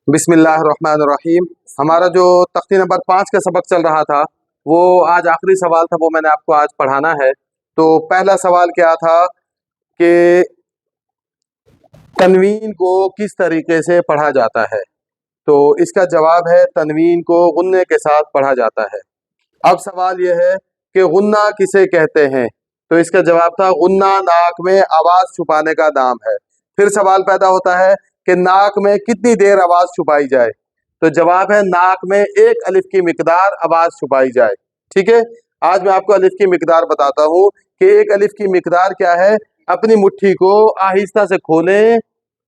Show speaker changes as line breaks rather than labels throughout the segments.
बिस्मिल्लाहिर्रहमानिर्रहीम। हमारा जो तख्ती नंबर 5 का सबक चल रहा था वो आज आखिरी सवाल था, वो मैंने आपको आज पढ़ाना है। तो पहला सवाल क्या था कि तनवीन को किस तरीके से पढ़ा जाता है। तो इसका जवाब है तनवीन को गुन्ने के साथ पढ़ा जाता है। अब सवाल यह है कि गुन्ना किसे कहते हैं। तो इसका जवाब था गुन्ना नाक में आवाज़ छुपाने का नाम है। फिर सवाल पैदा होता है कि नाक में कितनी देर आवाज़ छुपाई जाए। तो जवाब है नाक में 1 अलिफ की मिकदार आवाज़ छुपाई जाए। ठीक है, आज मैं आपको अलिफ की मिकदार बताता हूँ कि 1 अलिफ की मिकदार क्या है। अपनी मुट्ठी को आहिस्ता से खोलें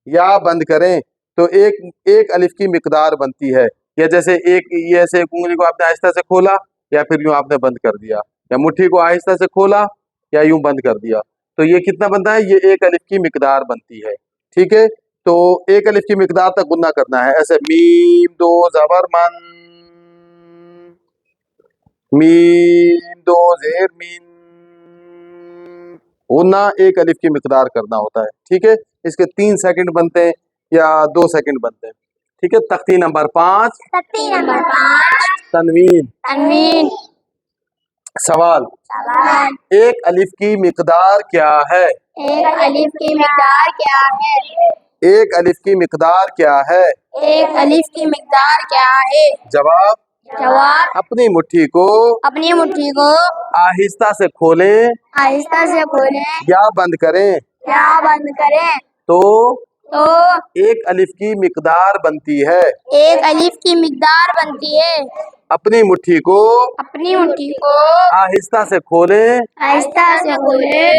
या बंद करें तो एक अलिफ की मिकदार बनती है। या जैसे ये ऐसे उंगली को आपने आहिस्ता से खोला या फिर यूं आपने बंद कर दिया, या मुट्ठी को आहिस्ता से खोला या यूं बंद कर दिया, तो ये कितना बनता है, ये 1 अलिफ की मिकदार बनती है। ठीक है, तो 1 अलिफ की मिकदार तक गुन्ना करना है। ऐसे मीम दो ज़बर मन, मीम दो ज़ेर मिन, गुन्ना 1 अलिफ की मिकदार करना होता है। ठीक है, इसके 3 सेकंड बनते हैं या 2 सेकंड बनते हैं। ठीक है, तख्ती नंबर 5 तनवीन। सवाल, 1 अलिफ की मिकदार क्या है।
1 अलिफ की मिकदार क्या है।
1 अलिफ की मिकदार क्या है।
1 अलिफ की मिकदार क्या है।
जवाब अपनी मुट्ठी को आहिस्ता से खोलें
आहिस्ता से खोलें
या बंद करें
या बंद करें
तो
तो
1 अलिफ की मिकदार बनती है।
1 अलिफ की मिकदार बनती है।
अपनी मुट्ठी को आहिस्ता से खोलें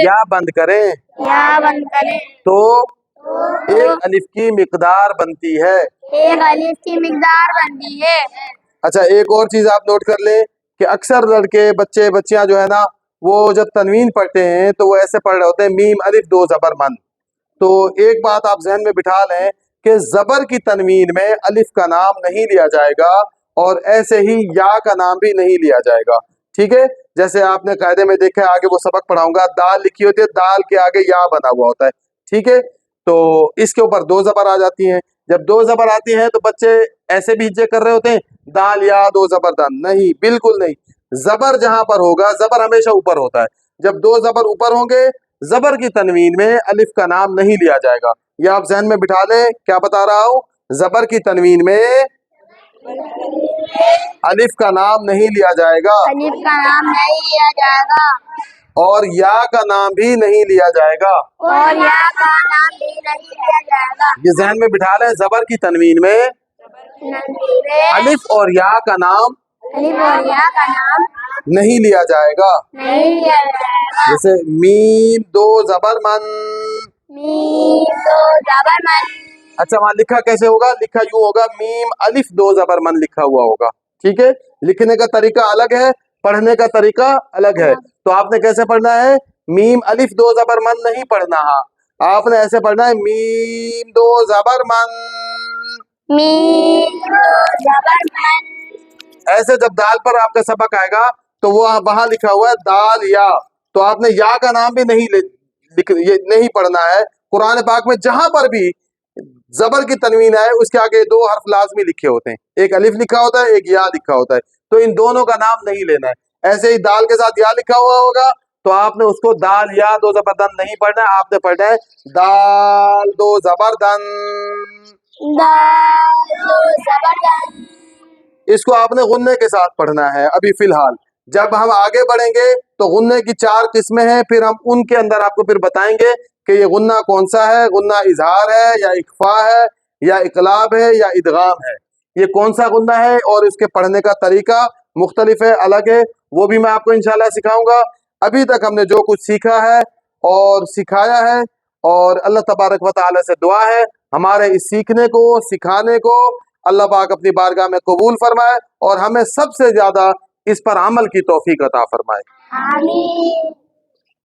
या बंद करें तो 1 अलिफ की मिकदार बनती है।
1 अलिफ की मिकदार बनती है।
अच्छा, एक और चीज आप नोट कर लें कि अक्सर लड़के बच्चियां जो है ना, वो जब तनवीन पढ़ते हैं तो वो ऐसे पढ़ रहे होते हैं मीम अलिफ दो ज़बर मन। तो एक बात आप जहन में बिठा लें कि ज़बर की तनवीन में अलिफ का नाम नहीं लिया जाएगा और ऐसे ही या का नाम भी नहीं लिया जाएगा। ठीक है, जैसे आपने कायदे में देखा है, आगे वो सबक पढ़ाऊंगा, दाल लिखी होती है, दाल के आगे या बना हुआ होता है। ठीक है, तो इसके ऊपर 2 ज़बर आ जाती हैं। जब 2 ज़बर आती हैं तो बच्चे ऐसे भी हिज्जे कर रहे होते हैं, दाल या 2 ज़बर दान। नहीं, बिल्कुल नहीं। ज़बर जहां पर होगा, ज़बर हमेशा ऊपर होता है। जब 2 ज़बर ऊपर होंगे, ज़बर की तनवीन में अलिफ का नाम नहीं लिया जाएगा। ये आप जहन में बिठा लें, क्या बता रहा हूँ, ज़बर की तनवीन में अलिफ का नाम नहीं लिया जाएगा और या का नाम भी नहीं लिया जाएगा। ये जहन में बिठा लें, ज़बर की तनवीन में अलिफ और या का नाम नहीं लिया जाएगा। जैसे मीम दो ज़बर मन। अच्छा, वहां लिखा कैसे होगा, लिखा यूं होगा, मीम अलिफ 2 ज़बर मन लिखा हुआ होगा। ठीक है, लिखने का तरीका अलग है, पढ़ने का तरीका अलग है। तो आपने कैसे पढ़ना है, मीम अलिफ 2 ज़बर मन नहीं पढ़ना है, आपने ऐसे पढ़ना है, मीम 2 ज़बर मन। ऐसे जब दाल पर आपका सबक आएगा तो वो वहां लिखा हुआ है दाल या, तो आपने या का नाम भी ये नहीं पढ़ना है। कुरान पाक में जहां पर भी ज़बर की तनवीन है उसके आगे 2 हर्फ लाजमी लिखे होते हैं, एक अलिफ लिखा होता है, एक या लिखा होता है। तो इन दोनों का नाम नहीं लेना है। ऐसे ही दाल के साथ या लिखा हुआ होगा तो आपने उसको दाल या 2 ज़बर दन नहीं पढ़ना है, आपने पढ़ना है दाल 2 ज़बर दन। इसको आपने गुन्ने के साथ पढ़ना है अभी फिलहाल। जब हम आगे बढ़ेंगे तो गुन्ने की 4 किस्में हैं, फिर हम उनके अंदर आपको फिर बताएंगे कि ये गुन्ना कौन सा है, गुन्ना इजहार है या इख्फा है या इकलाब है या इदगाम है, ये कौन सा गुन्ना है और इसके पढ़ने का तरीका मुख्तलिफ है, अलग है, वो भी मैं आपको इंशाल्लाह सिखाऊंगा। अभी तक हमने जो कुछ सीखा है और सिखाया है, और अल्लाह तबारक व तआला से दुआ है हमारे इस सीखने को सिखाने को अल्लाह पाक अपनी बारगाह में कबूल फरमाए और हमें सबसे ज्यादा इस पर अमल की तौफीक अता फरमाए।
आमीन।